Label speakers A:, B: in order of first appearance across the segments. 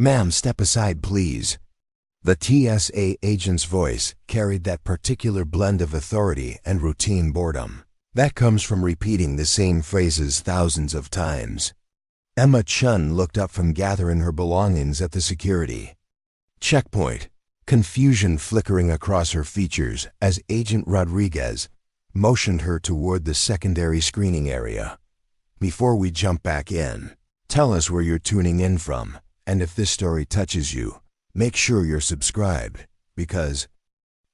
A: "Ma'am, step aside, please." The TSA agent's voice carried that particular blend of authority and routine boredom that comes from repeating the same phrases thousands of times. Chen looked up from gathering her belongings at the security checkpoint, confusion flickering across her features as Agent Rodriguez motioned her toward the secondary screening area. "Before we jump back in, tell us where you're tuning in from, and if this story touches you, make sure you're subscribed, because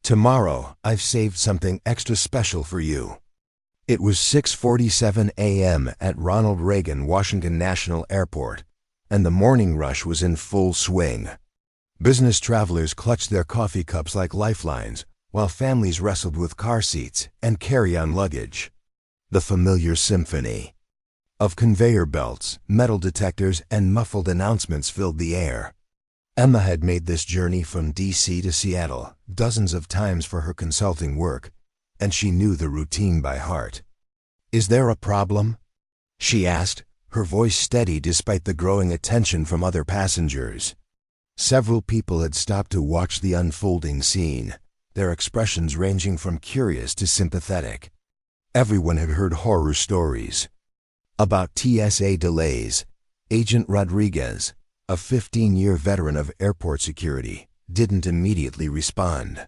A: tomorrow I've saved something extra special for you." It was 6:47 a.m. at Ronald Reagan Washington National Airport, and the morning rush was in full swing. Business travelers clutched their coffee cups like lifelines, while families wrestled with car seats and carry-on luggage. The familiar symphony of conveyor belts, metal detectors, and muffled announcements filled the air. Emma had made this journey from D.C. to Seattle dozens of times for her consulting work, and she knew the routine by heart. "Is there a problem?" she asked, her voice steady despite the growing attention from other passengers. Several people had stopped to watch the unfolding scene, their expressions ranging from curious to sympathetic. Everyone had heard horror stories about TSA delays. Agent Rodriguez, a 15-year veteran of airport security, didn't immediately respond.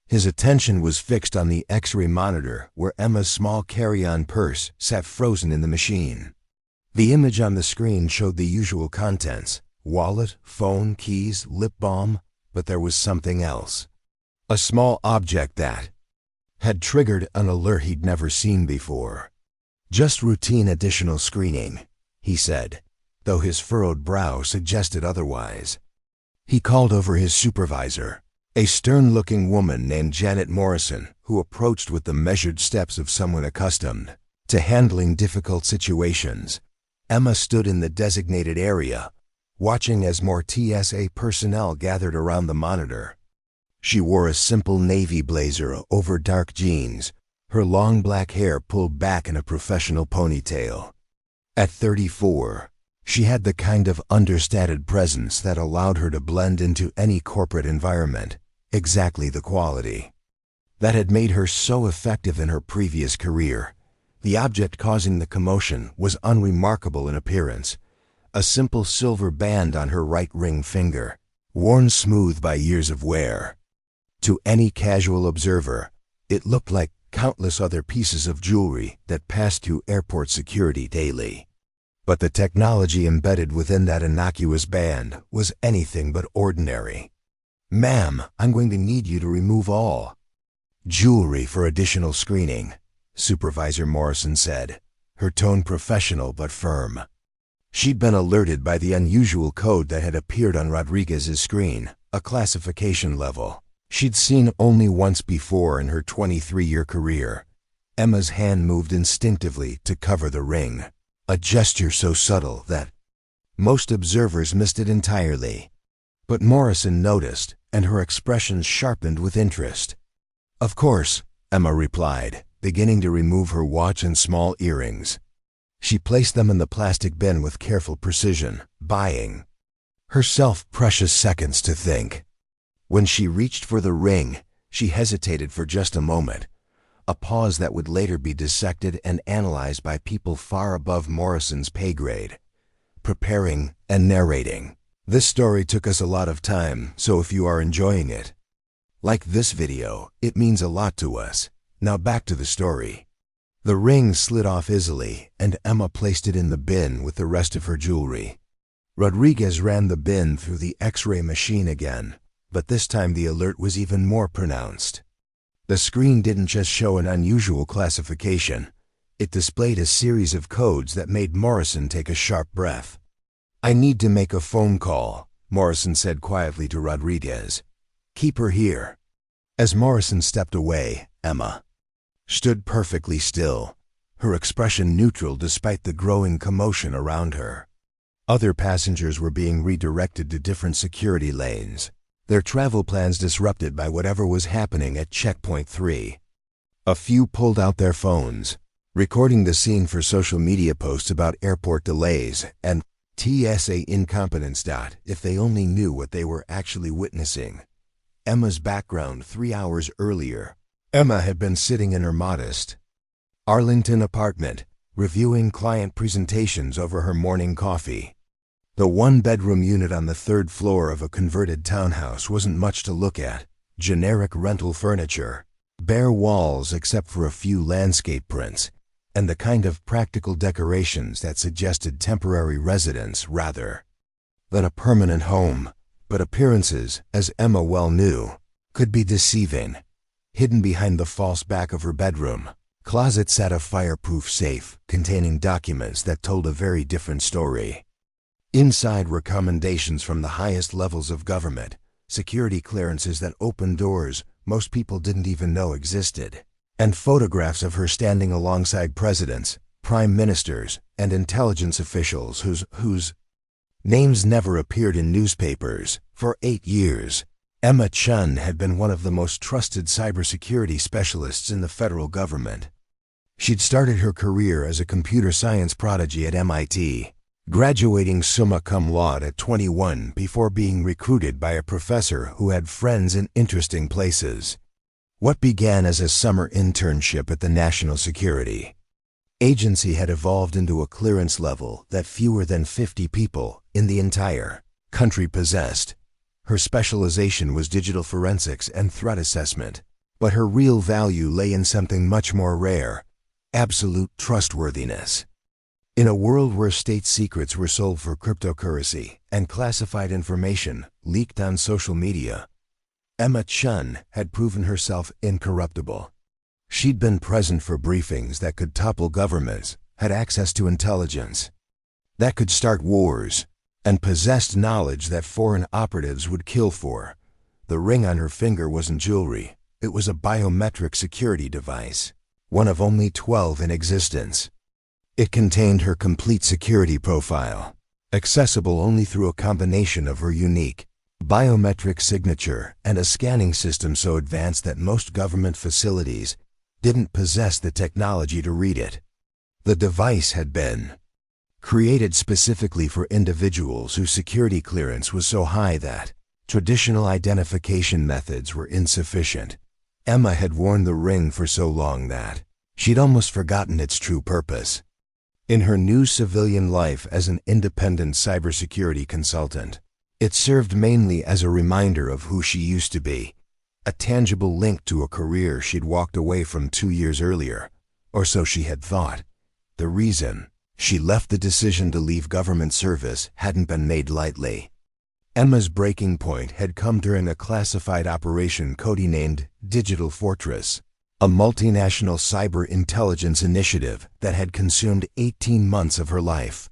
A: His attention was fixed on the X-ray monitor where Emma's small carry-on purse sat frozen in the machine. The image on the screen showed the usual contents: wallet, phone, keys, lip balm, but there was something else. A small object that had triggered an alert he'd never seen before. "Just routine additional screening," he said, though his furrowed brow suggested otherwise. He called over his supervisor, a stern-looking woman named Janet Morrison, who approached with the measured steps of someone accustomed to handling difficult situations. Emma stood in the designated area, watching as more TSA personnel gathered around the monitor. She wore a simple navy blazer over dark jeans, her long black hair pulled back in a professional ponytail. At 34, she had the kind of understated presence that allowed her to blend into any corporate environment, exactly the quality that had made her so effective in her previous career. The object causing the commotion was unremarkable in appearance, a simple silver band on her right ring finger, worn smooth by years of wear. To any casual observer, it looked like countless other pieces of jewelry that passed through airport security daily. But the technology embedded within that innocuous band was anything but ordinary. "Ma'am, I'm going to need you to remove all jewelry for additional screening," Supervisor Morrison said, her tone professional but firm. She'd been alerted by the unusual code that had appeared on Rodriguez's screen, a classification level she'd seen only once before in her 23-year career. Emma's hand moved instinctively to cover the ring, a gesture so subtle that most observers missed it entirely. But Morrison noticed, and her expression sharpened with interest. "Of course," Emma replied, beginning to remove her watch and small earrings. She placed them in the plastic bin with careful precision, buying herself precious seconds to think. When she reached for the ring, she hesitated for just a moment, a pause that would later be dissected and analyzed by people far above Morrison's pay grade, preparing and narrating. This story took us a lot of time, so if you are enjoying it, like this video, it means a lot to us. Now back to the story. The ring slid off easily, and Emma placed it in the bin with the rest of her jewelry. Rodriguez ran the bin through the X-ray machine again, but this time the alert was even more pronounced. The screen didn't just show an unusual classification. It displayed a series of codes that made Morrison take a sharp breath. "I need to make a phone call," Morrison said quietly to Rodriguez. "Keep her here." As Morrison stepped away, Emma stood perfectly still, her expression neutral despite the growing commotion around her. Other passengers were being redirected to different security lanes, their travel plans disrupted by whatever was happening at Checkpoint 3. A few pulled out their phones, recording the scene for social media posts about airport delays and TSA incompetence. If they only knew what they were actually witnessing. Emma's background 3 hours earlier. Emma had been sitting in her modest Arlington apartment, reviewing client presentations over her morning coffee. The one-bedroom unit on the 3rd floor of a converted townhouse wasn't much to look at. Generic rental furniture, bare walls except for a few landscape prints, and the kind of practical decorations that suggested temporary residence rather than a permanent home. But appearances, as Emma well knew, could be deceiving. Hidden behind the false back of her bedroom closet sat a fireproof safe containing documents that told a very different story. Inside were commendations from the highest levels of government, security clearances that opened doors most people didn't even know existed, and photographs of her standing alongside presidents, prime ministers, and intelligence officials whose names never appeared in newspapers. For 8 years, Emma Chen had been one of the most trusted cybersecurity specialists in the federal government. She'd started her career as a computer science prodigy at MIT, graduating summa cum laude at 21 before being recruited by a professor who had friends in interesting places. What began as a summer internship at the National Security Agency had evolved into a clearance level that fewer than 50 people in the entire country possessed. Her specialization was digital forensics and threat assessment, but her real value lay in something much more rare: absolute trustworthiness. In a world where state secrets were sold for cryptocurrency and classified information leaked on social media, Emma Chen had proven herself incorruptible. She'd been present for briefings that could topple governments, had access to intelligence that could start wars, and possessed knowledge that foreign operatives would kill for. The ring on her finger wasn't jewelry, it was a biometric security device, one of only 12 in existence. It contained her complete security profile, accessible only through a combination of her unique biometric signature and a scanning system so advanced that most government facilities didn't possess the technology to read it. The device had been created specifically for individuals whose security clearance was so high that traditional identification methods were insufficient. Emma had worn the ring for so long that she'd almost forgotten its true purpose. In her new civilian life as an independent cybersecurity consultant, it served mainly as a reminder of who she used to be, a tangible link to a career she'd walked away from 2 years earlier, or so she had thought. The reason she left the decision to leave government service hadn't been made lightly. Emma's breaking point had come during a classified operation codenamed Digital Fortress, a multinational cyber intelligence initiative that had consumed 18 months of her life.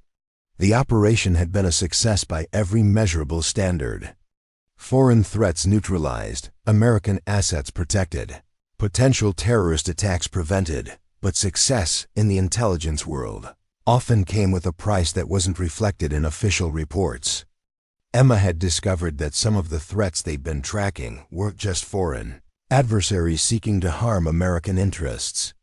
A: The operation had been a success by every measurable standard. Foreign threats neutralized, American assets protected, potential terrorist attacks prevented, but success in the intelligence world often came with a price that wasn't reflected in official reports. Emma had discovered that some of the threats they'd been tracking weren't just foreign adversaries seeking to harm American interests.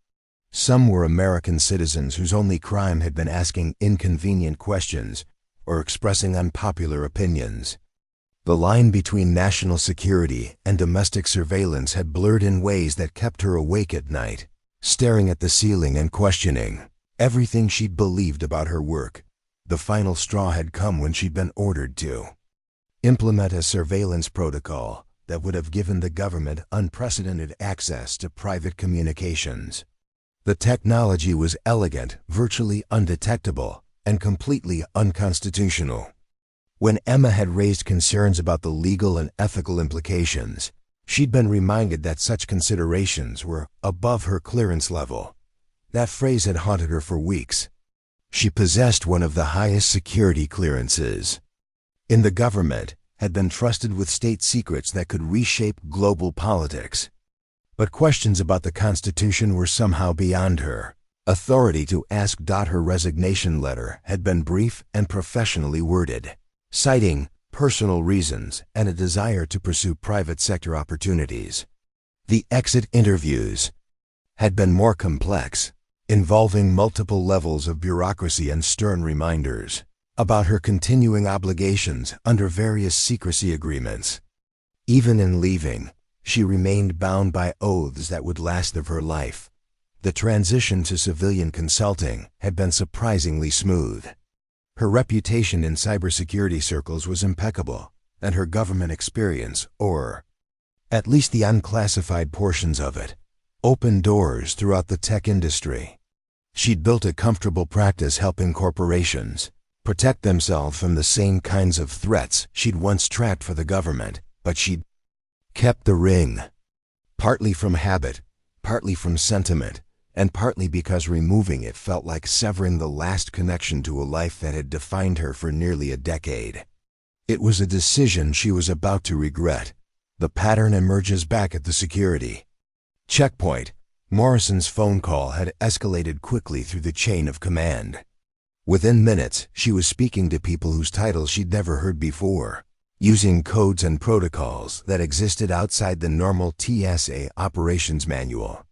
A: Some were American citizens whose only crime had been asking inconvenient questions or expressing unpopular opinions. The line between national security and domestic surveillance had blurred in ways that kept her awake at night, staring at the ceiling and questioning everything she'd believed about her work. The final straw had come when she'd been ordered to implement a surveillance protocol that would have given the government unprecedented access to private communications. The technology was elegant, virtually undetectable, and completely unconstitutional. When Emma had raised concerns about the legal and ethical implications, she'd been reminded that such considerations were above her clearance level. That phrase had haunted her for weeks. She possessed one of the highest security clearances in the government, had been trusted with state secrets that could reshape global politics. But questions about the Constitution were somehow beyond her authority to ask. Her resignation letter had been brief and professionally worded, citing personal reasons and a desire to pursue private sector opportunities. The exit interviews had been more complex, involving multiple levels of bureaucracy and stern reminders. about her continuing obligations under various secrecy agreements. Even in leaving, she remained bound by oaths that would last of her life. The transition to civilian consulting had been surprisingly smooth. Her reputation in cybersecurity circles was impeccable, and her government experience, or at least the unclassified portions of it, opened doors throughout the tech industry. She'd built a comfortable practice helping corporations protect themselves from the same kinds of threats she'd once tracked for the government, but she'd kept the ring, partly from habit, partly from sentiment, and partly because removing it felt like severing the last connection to a life that had defined her for nearly a decade. It was a decision she was about to regret. The pattern emerges back at the security checkpoint. Morrison's phone call had escalated quickly through the chain of command. Within minutes, she was speaking to people whose titles she'd never heard before, using codes and protocols that existed outside the normal TSA operations manual.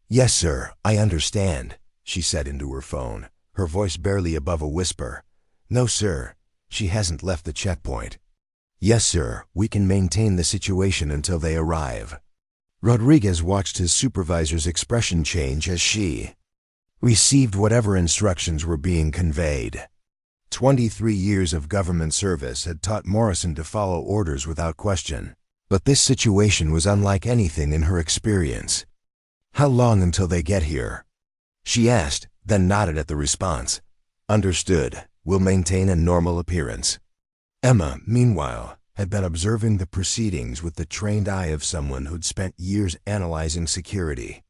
A: "Yes, sir, I understand," she said into her phone, her voice barely above a whisper. "No, sir, she hasn't left the checkpoint." "Yes, sir, we can maintain the situation until they arrive." Rodriguez watched his supervisor's expression change as she received whatever instructions were being conveyed. 23 years of government service had taught Morrison to follow orders without question, but this situation was unlike anything in her experience. "How long until they get here?" she asked, then nodded at the response. "Understood. We'll maintain a normal appearance." Emma, meanwhile, had been observing the proceedings with the trained eye of someone who'd spent years analyzing security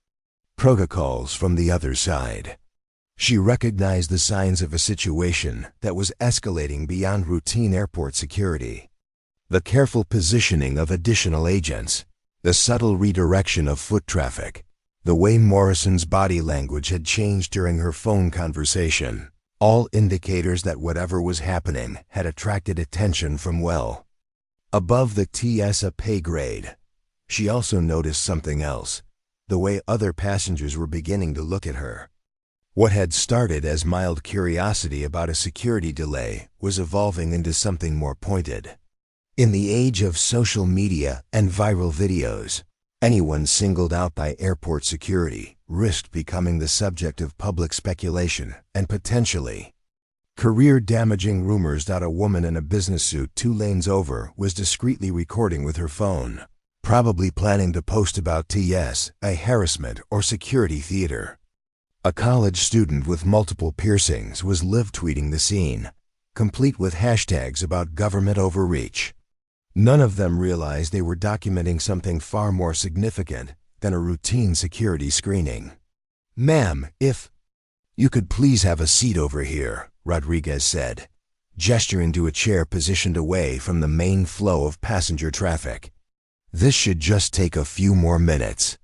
A: protocols from the other side. She recognized the signs of a situation that was escalating beyond routine airport security. The careful positioning of additional agents, the subtle redirection of foot traffic, the way Morrison's body language had changed during her phone conversation, all indicators that whatever was happening had attracted attention from well above the TSA pay grade. She also noticed something else, the way other passengers were beginning to look at her. What had started as mild curiosity about a security delay was evolving into something more pointed. In the age of social media and viral videos, anyone singled out by airport security risked becoming the subject of public speculation and potentially career-damaging rumors that a woman in a business suit 2 lanes over was discreetly recording with her phone, probably planning to post about TS, a harassment or security theater. A college student with multiple piercings was live-tweeting the scene, complete with hashtags about government overreach. None of them realized they were documenting something far more significant than a routine security screening. "Ma'am, if you could please have a seat over here," Rodriguez said, gesturing to a chair positioned away from the main flow of passenger traffic. "This should just take a few more minutes."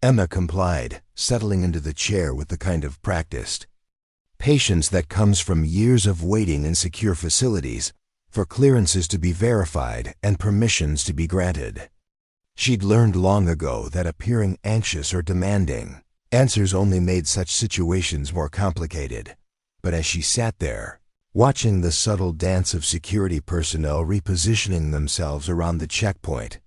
A: Emma complied, settling into the chair with the kind of practiced patience that comes from years of waiting in secure facilities for clearances to be verified and permissions to be granted. She'd learned long ago that appearing anxious or demanding answers only made such situations more complicated. But as she sat there, watching the subtle dance of security personnel repositioning themselves around the checkpoint,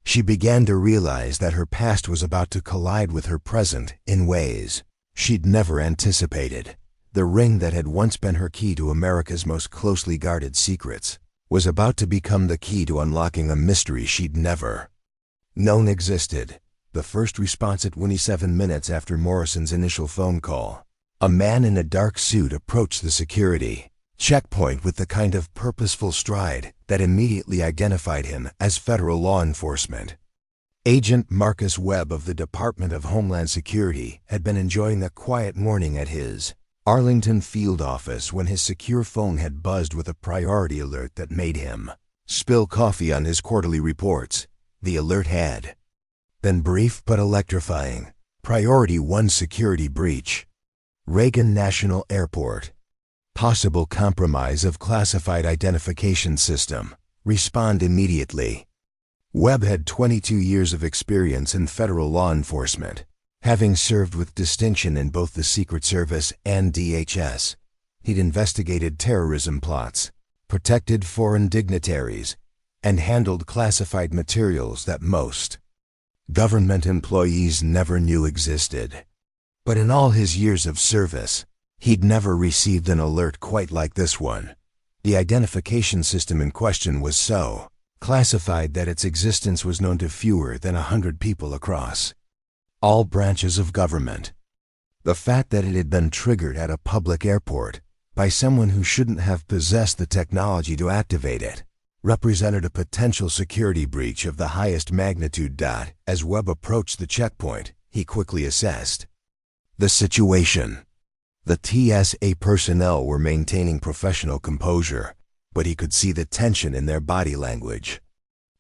A: she began to realize that her past was about to collide with her present in ways she'd never anticipated. The ring that had once been her key to America's most closely guarded secrets was about to become the key to unlocking a mystery she'd never known existed. The first response at 27 minutes after Morrison's initial phone call, a man in a dark suit approached the security checkpoint with the kind of purposeful stride that immediately identified him as federal law enforcement. Agent Marcus Webb of the Department of Homeland Security had been enjoying a quiet morning at his Arlington field office when his secure phone had buzzed with a priority alert that made him spill coffee on his quarterly reports. The alert had been brief but electrifying. Priority 1 security breach. Reagan National Airport. Possible compromise of classified identification system. Respond immediately. Webb had 22 years of experience in federal law enforcement, having served with distinction in both the Secret Service and DHS. He'd investigated terrorism plots, protected foreign dignitaries, and handled classified materials that most government employees never knew existed. But in all his years of service, he'd never received an alert quite like this one. The identification system in question was so classified that its existence was known to fewer than 100 people across all branches of government. The fact that it had been triggered at a public airport by someone who shouldn't have possessed the technology to activate it represented a potential security breach of the highest magnitude. As Webb approached the checkpoint, he quickly assessed the situation. The TSA personnel were maintaining professional composure, but he could see the tension in their body language.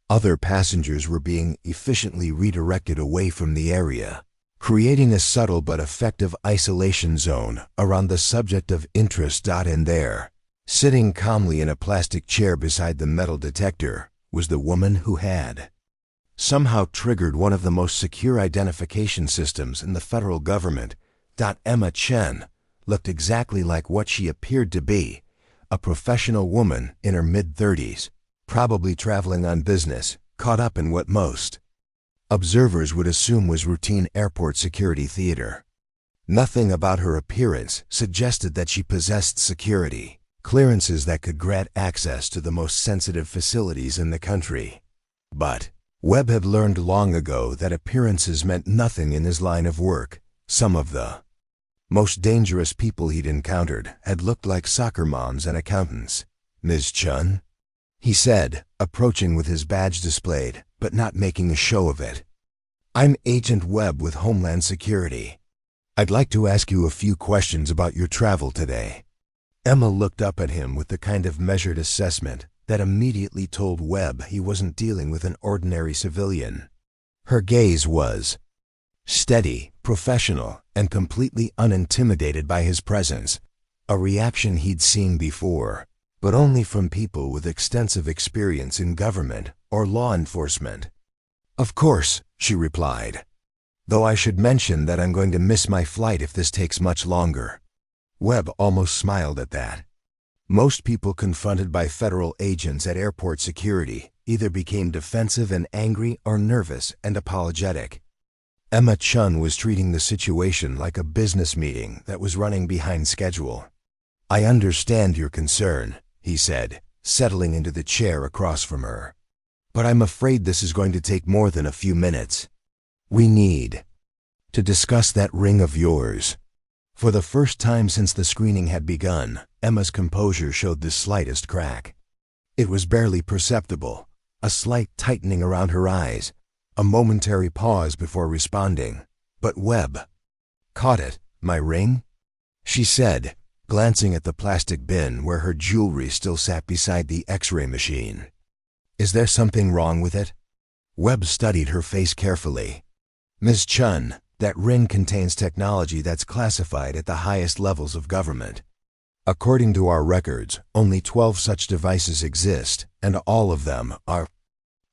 A: Other passengers were being efficiently redirected away from the area, creating a subtle but effective isolation zone around the subject of interest. And there, sitting calmly in a plastic chair beside the metal detector, was the woman who had somehow triggered one of the most secure identification systems in the federal government. Emma Chen looked exactly like what she appeared to be, a professional woman in her mid-30s, probably traveling on business, caught up in what most observers would assume was routine airport security theater. Nothing about her appearance suggested that she possessed security clearances that could grant access to the most sensitive facilities in the country. But Webb had learned long ago that appearances meant nothing in his line of work. Some of the most dangerous people he'd encountered had looked like soccer moms and accountants. "Ms. Chen?" he said, approaching with his badge displayed, but not making a show of it. "I'm Agent Webb with Homeland Security. I'd like to ask you a few questions about your travel today." Emma looked up at him with the kind of measured assessment that immediately told Webb he wasn't dealing with an ordinary civilian. Her gaze was steady, professional, and completely unintimidated by his presence, a reaction he'd seen before, but only from people with extensive experience in government or law enforcement. "Of course," she replied, "though I should mention that I'm going to miss my flight if this takes much longer." Webb almost smiled at that. Most people confronted by federal agents at airport security either became defensive and angry or nervous and apologetic. Emma Chen was treating the situation like a business meeting that was running behind schedule. "I understand your concern," he said, settling into the chair across from her. "But I'm afraid this is going to take more than a few minutes. We need to discuss that ring of yours." For the first time since the screening had begun, Emma's composure showed the slightest crack. It was barely perceptible, a slight tightening around her eyes, a momentary pause before responding. But Webb caught it. "My ring?" she said, glancing at the plastic bin where her jewelry still sat beside the X-ray machine. "Is there something wrong with it?" Webb studied her face carefully. "Ms. Chen, that ring contains technology that's classified at the highest levels of government. According to our records, only 12 such devices exist, and all of them are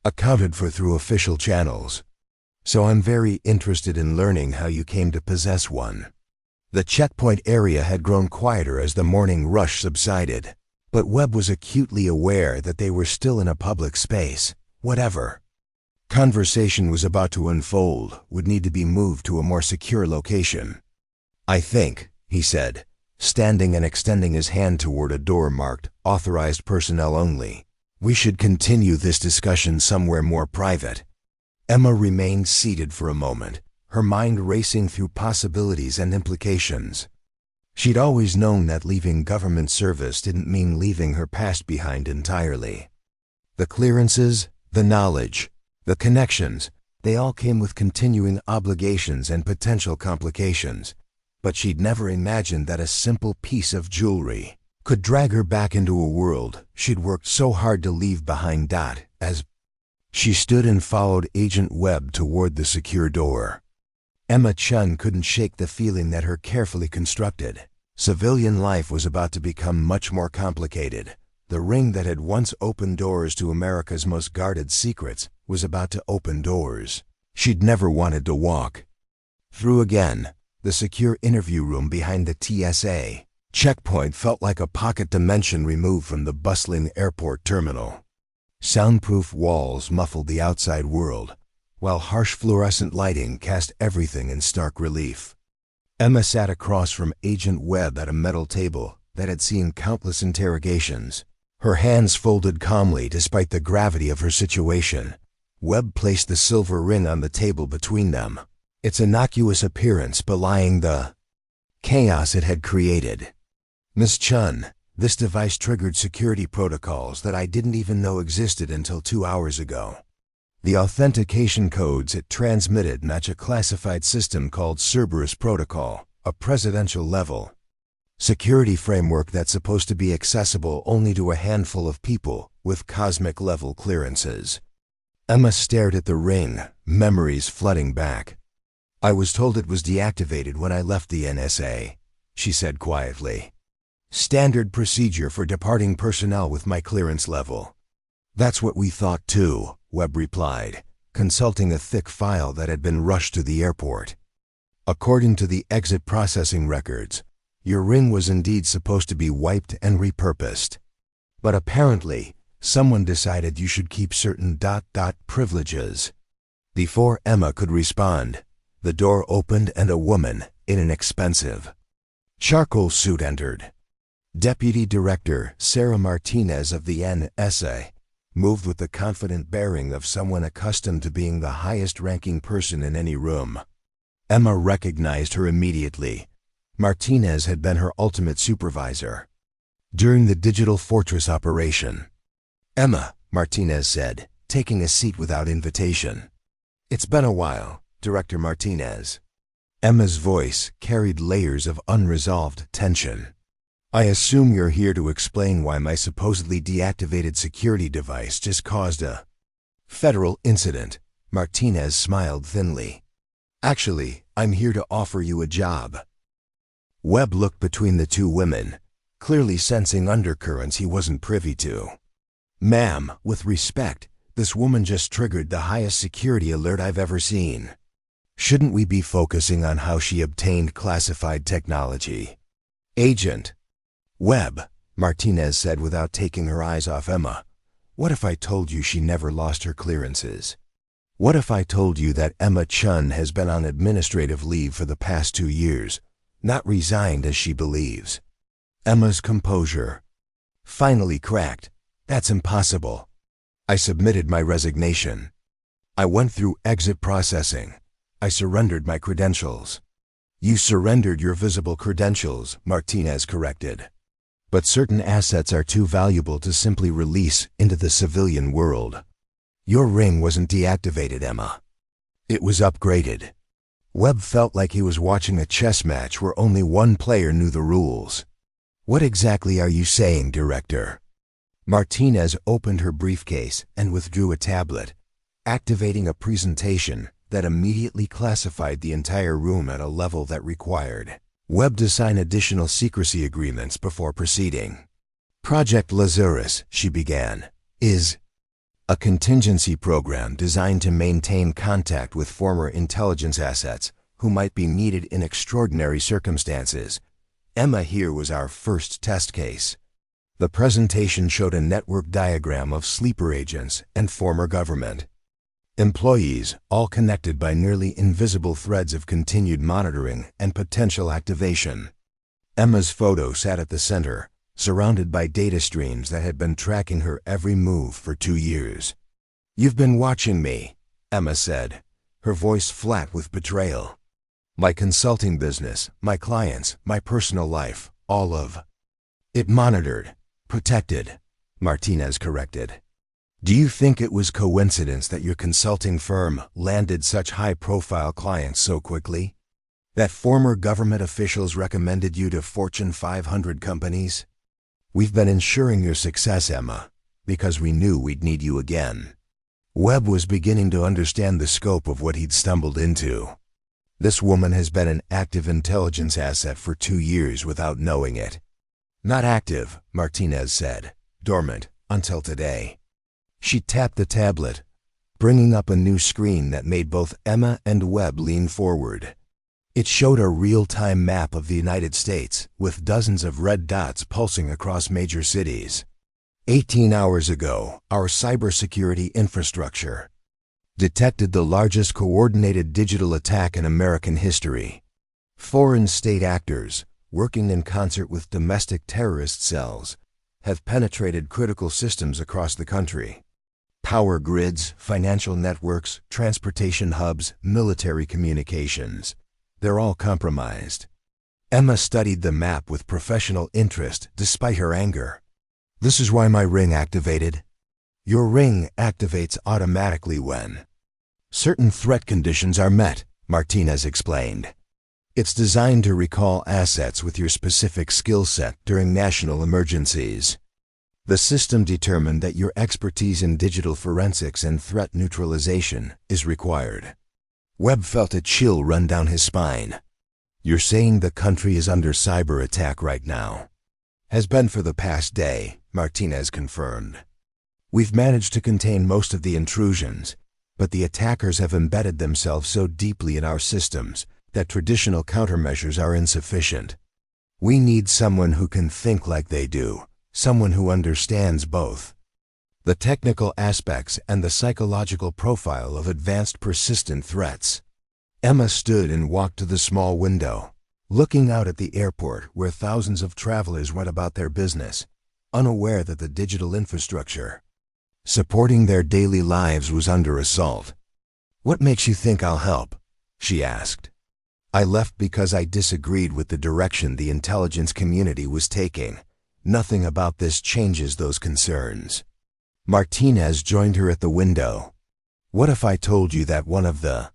A: accounted for through official channels. So I'm very interested in learning how you came to possess one." The checkpoint area had grown quieter as the morning rush subsided, but Webb was acutely aware that they were still in a public space. Whatever conversation was about to unfold would need to be moved to a more secure location. "I think," he said, standing and extending his hand toward a door marked "Authorized Personnel Only," "we should continue this discussion somewhere more private." Emma remained seated for a moment, her mind racing through possibilities and implications. She'd always known that leaving government service didn't mean leaving her past behind entirely. The clearances, the knowledge, the connections, they all came with continuing obligations and potential complications. But she'd never imagined that a simple piece of jewelry could drag her back into a world she'd worked so hard to leave behind. As she stood and followed Agent Webb toward the secure door, Emma Chen couldn't shake the feeling that her carefully constructed civilian life was about to become much more complicated. The ring that had once opened doors to America's most guarded secrets was about to open doors she'd never wanted to walk through again. The secure interview room behind the TSA, Checkpoint felt like a pocket dimension removed from the bustling airport terminal. Soundproof walls muffled the outside world, while harsh fluorescent lighting cast everything in stark relief. Emma sat across from Agent Webb at a metal table that had seen countless interrogations. Her hands folded calmly despite the gravity of her situation. Webb placed the silver ring on the table between them, its innocuous appearance belying the chaos it had created. "Miss Chen, this device triggered security protocols that I didn't even know existed until 2 hours ago. The authentication codes it transmitted match a classified system called Cerberus Protocol, a presidential level security framework that's supposed to be accessible only to a handful of people with cosmic-level clearances." Emma stared at the ring, memories flooding back. "I was told it was deactivated when I left the NSA," she said quietly. "Standard procedure for departing personnel with my clearance level." "That's what we thought too," Webb replied, consulting a thick file that had been rushed to the airport. "According to the exit processing records, your ring was indeed supposed to be wiped and repurposed. But apparently, someone decided you should keep certain privileges." Before Emma could respond, the door opened and a woman in an expensive charcoal suit entered. Deputy Director Sarah Martinez of the NSA moved with the confident bearing of someone accustomed to being the highest-ranking person in any room. Emma recognized her immediately. Martinez had been her ultimate supervisor during the Digital Fortress operation. "Emma," Martinez said, taking a seat without invitation. "It's been a while, Director Martinez." Emma's voice carried layers of unresolved tension. "I assume you're here to explain why my supposedly deactivated security device just caused a federal incident." Martinez smiled thinly. "Actually, I'm here to offer you a job." Webb looked between the two women, clearly sensing undercurrents he wasn't privy to. "Ma'am, with respect, this woman just triggered the highest security alert I've ever seen. Shouldn't we be focusing on how she obtained classified technology?" "Agent Webb," Martinez said without taking her eyes off Emma, "what if I told you she never lost her clearances? What if I told you that Emma Chen has been on administrative leave for the past 2 years, not resigned as she believes?" Emma's composure finally cracked. "That's impossible. I submitted my resignation. I went through exit processing. I surrendered my credentials." "You surrendered your visible credentials," Martinez corrected. "But certain assets are too valuable to simply release into the civilian world. Your ring wasn't deactivated, Emma. It was upgraded." Webb felt like he was watching a chess match where only one player knew the rules. "What exactly are you saying, Director?" Martinez opened her briefcase and withdrew a tablet, activating a presentation that immediately classified the entire room at a level that required Webb to sign additional secrecy agreements before proceeding. "Project Lazarus," she began, "is a contingency program designed to maintain contact with former intelligence assets who might be needed in extraordinary circumstances. Emma here was our first test case." The presentation showed a network diagram of sleeper agents and former government employees, all connected by nearly invisible threads of continued monitoring and potential activation. Emma's photo sat at the center, surrounded by data streams that had been tracking her every move for 2 years. "You've been watching me," Emma said, her voice flat with betrayal. "My consulting business, my clients, my personal life, all of it monitored, protected," Martinez corrected. "Do you think it was coincidence that your consulting firm landed such high-profile clients so quickly? That former government officials recommended you to Fortune 500 companies? We've been ensuring your success, Emma, because we knew we'd need you again." Webb was beginning to understand the scope of what he'd stumbled into. This woman has been an active intelligence asset for 2 years without knowing it. "Not active," Martinez said, "dormant, until today." She tapped the tablet, bringing up a new screen that made both Emma and Webb lean forward. It showed a real-time map of the United States with dozens of red dots pulsing across major cities. 18 hours ago, our cybersecurity infrastructure detected the largest coordinated digital attack in American history. Foreign state actors, working in concert with domestic terrorist cells, have penetrated critical systems across the country. Power grids, financial networks, transportation hubs, military communications. They're all compromised. Emma studied the map with professional interest despite her anger. This is why my ring activated. Your ring activates automatically when certain threat conditions are met, Martinez explained. It's designed to recall assets with your specific skill set during national emergencies. The system determined that your expertise in digital forensics and threat neutralization is required. Webb felt a chill run down his spine. You're saying the country is under cyber attack right now? Has been for the past day, Martinez confirmed. We've managed to contain most of the intrusions, but the attackers have embedded themselves so deeply in our systems that traditional countermeasures are insufficient. We need someone who can think like they do, someone who understands both the technical aspects and the psychological profile of advanced persistent threats. Emma stood and walked to the small window, looking out at the airport where thousands of travelers went about their business, unaware that the digital infrastructure supporting their daily lives was under assault. What makes you think I'll help? She asked. I left because I disagreed with the direction the intelligence community was taking. Nothing about this changes those concerns. Martinez joined her at the window. What if I told you that one of the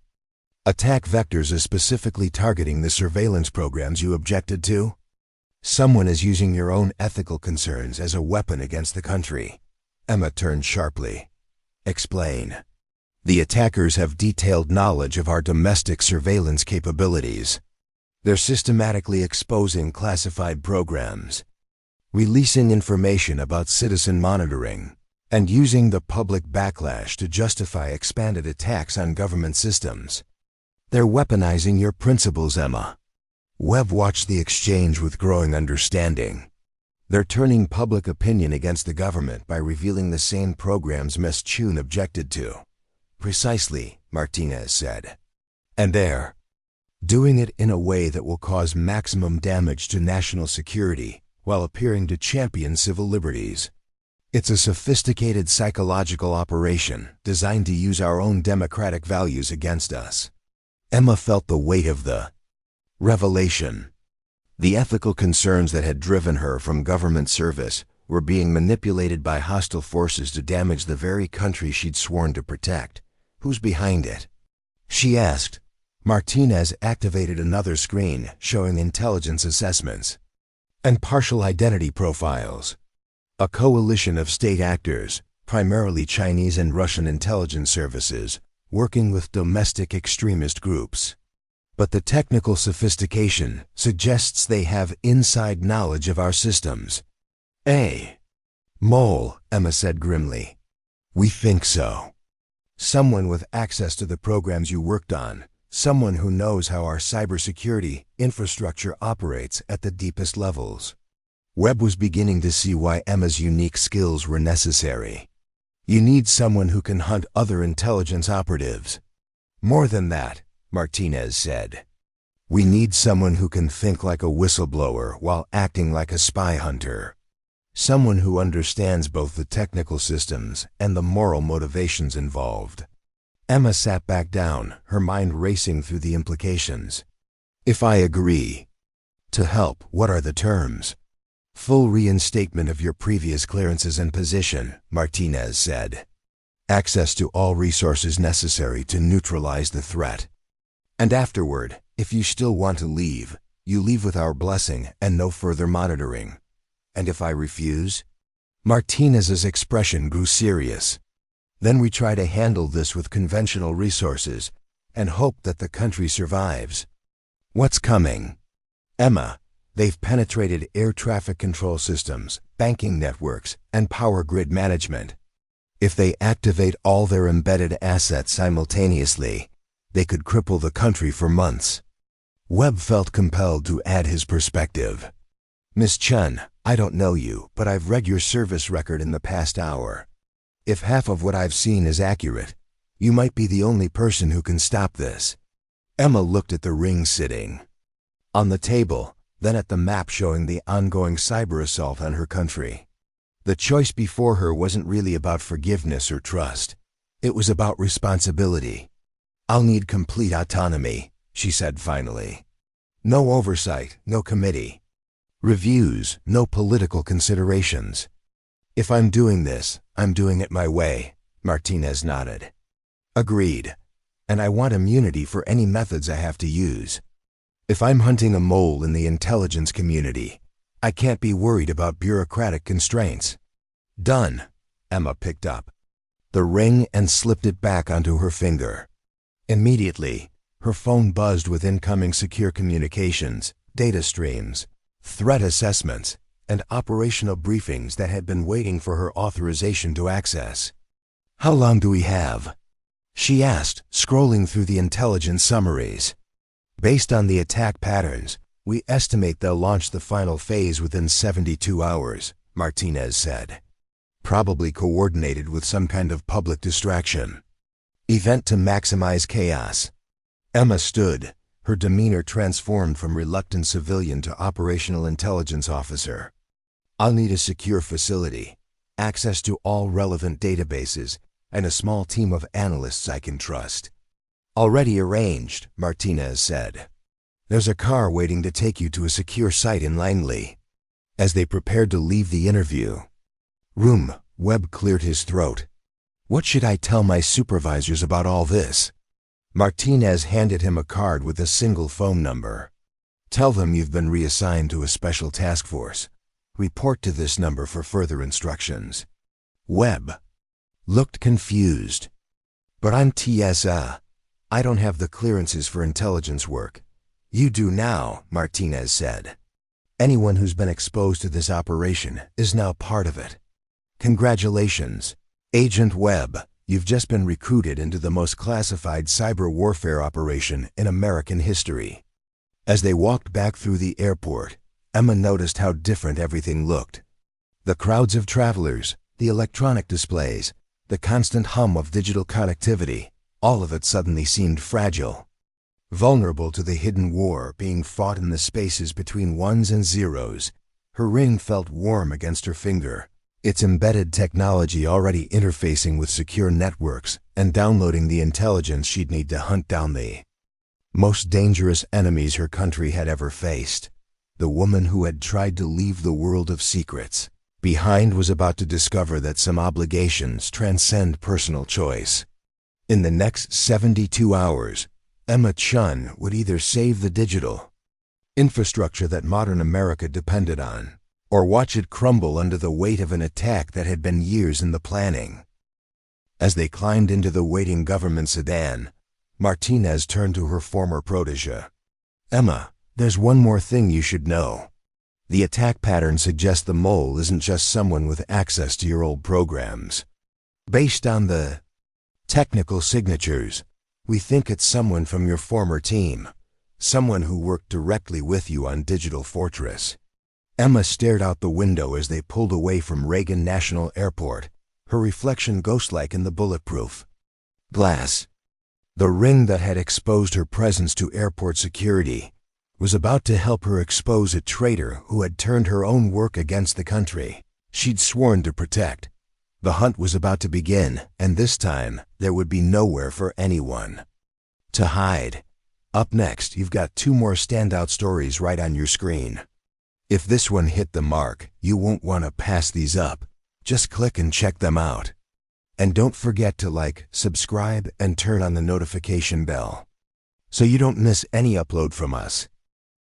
A: attack vectors is specifically targeting the surveillance programs you objected to? Someone is using your own ethical concerns as a weapon against the country. Emma turned sharply. Explain. The attackers have detailed knowledge of our domestic surveillance capabilities. They're systematically exposing classified programs, releasing information about citizen monitoring, and using the public backlash to justify expanded attacks on government systems. They're weaponizing your principles, Emma. Webb watched the exchange with growing understanding. They're turning public opinion against the government by revealing the same programs Ms. Chen objected to. Precisely, Martinez said. And they're doing it in a way that will cause maximum damage to national security while appearing to champion civil liberties. It's a sophisticated psychological operation designed to use our own democratic values against us. Emma felt the weight of the revelation. The ethical concerns that had driven her from government service were being manipulated by hostile forces to damage the very country she'd sworn to protect. Who's behind it? She asked. Martinez activated another screen showing intelligence assessments and partial identity profiles. A coalition of state actors, primarily Chinese and Russian intelligence services, working with domestic extremist groups. But the technical sophistication suggests they have inside knowledge of our systems. A mole, Emma said grimly. We think so. Someone with access to the programs you worked on, someone who knows how our cybersecurity infrastructure operates at the deepest levels. Webb was beginning to see why Emma's unique skills were necessary. You need someone who can hunt other intelligence operatives. More than that, Martinez said. We need someone who can think like a whistleblower while acting like a spy hunter. Someone who understands both the technical systems and the moral motivations involved. Emma sat back down, her mind racing through the implications. If I agree to help, what are the terms? Full reinstatement of your previous clearances and position, Martinez said. Access to all resources necessary to neutralize the threat. And afterward, if you still want to leave, you leave with our blessing and no further monitoring. And if I refuse? Martinez's expression grew serious. Then we try to handle this with conventional resources and hope that the country survives. What's coming? Emma, they've penetrated air traffic control systems, banking networks, and power grid management. If they activate all their embedded assets simultaneously, they could cripple the country for months. Webb felt compelled to add his perspective. Miss Chen, I don't know you, but I've read your service record in the past hour. If half of what I've seen is accurate, you might be the only person who can stop this. Emma looked at the ring sitting on the table, then at the map showing the ongoing cyber assault on her country. The choice before her wasn't really about forgiveness or trust. It was about responsibility. I'll need complete autonomy, she said finally. No oversight, no committee. Reviews, no political considerations. If I'm doing this, I'm doing it my way, Martinez nodded. Agreed. And I want immunity for any methods I have to use. If I'm hunting a mole in the intelligence community, I can't be worried about bureaucratic constraints. Done. Emma picked up the ring and slipped it back onto her finger. Immediately, her phone buzzed with incoming secure communications, data streams, threat assessments, and operational briefings that had been waiting for her authorization to access. How long do we have? She asked, scrolling through the intelligence summaries. Based on the attack patterns, we estimate they'll launch the final phase within 72 hours, Martinez said. Probably coordinated with some kind of public distraction. Event to maximize chaos. Emma stood, her demeanor transformed from reluctant civilian to operational intelligence officer. I'll need a secure facility, access to all relevant databases, and a small team of analysts I can trust. Already arranged, Martinez said. There's a car waiting to take you to a secure site in Langley. As they prepared to leave the interview room, Webb cleared his throat. What should I tell my supervisors about all this? Martinez handed him a card with a single phone number. Tell them you've been reassigned to a special task force. Report to this number for further instructions. Webb looked confused. But I'm TSA. I don't have the clearances for intelligence work. You do now, Martinez said. Anyone who's been exposed to this operation is now part of it. Congratulations, Agent Webb. You've just been recruited into the most classified cyber warfare operation in American history. As they walked back through the airport, Emma noticed how different everything looked. The crowds of travelers, the electronic displays, the constant hum of digital connectivity, all of it suddenly seemed fragile. Vulnerable to the hidden war being fought in the spaces between ones and zeros, her ring felt warm against her finger, its embedded technology already interfacing with secure networks and downloading the intelligence she'd need to hunt down the most dangerous enemies her country had ever faced. The woman who had tried to leave the world of secrets behind was about to discover that some obligations transcend personal choice. In the next 72 hours, Emma Chen would either save the digital infrastructure that modern America depended on, or watch it crumble under the weight of an attack that had been years in the planning. As they climbed into the waiting government sedan, Martinez turned to her former protege. Emma, there's one more thing you should know. The attack pattern suggests the mole isn't just someone with access to your old programs. Based on the technical signatures, we think it's someone from your former team, someone who worked directly with you on Digital Fortress. Emma stared out the window as they pulled away from Reagan National Airport, her reflection ghost-like in the bulletproof glass. The ring that had exposed her presence to airport security was about to help her expose a traitor who had turned her own work against the country she'd sworn to protect. The hunt was about to begin, and this time there would be nowhere for anyone to hide. Up next, you've got 2 more standout stories right on your screen. If this one hit the mark, you won't want to pass these up. Just click and check them out. And don't forget to like, subscribe, and turn on the notification bell so you don't miss any upload from us.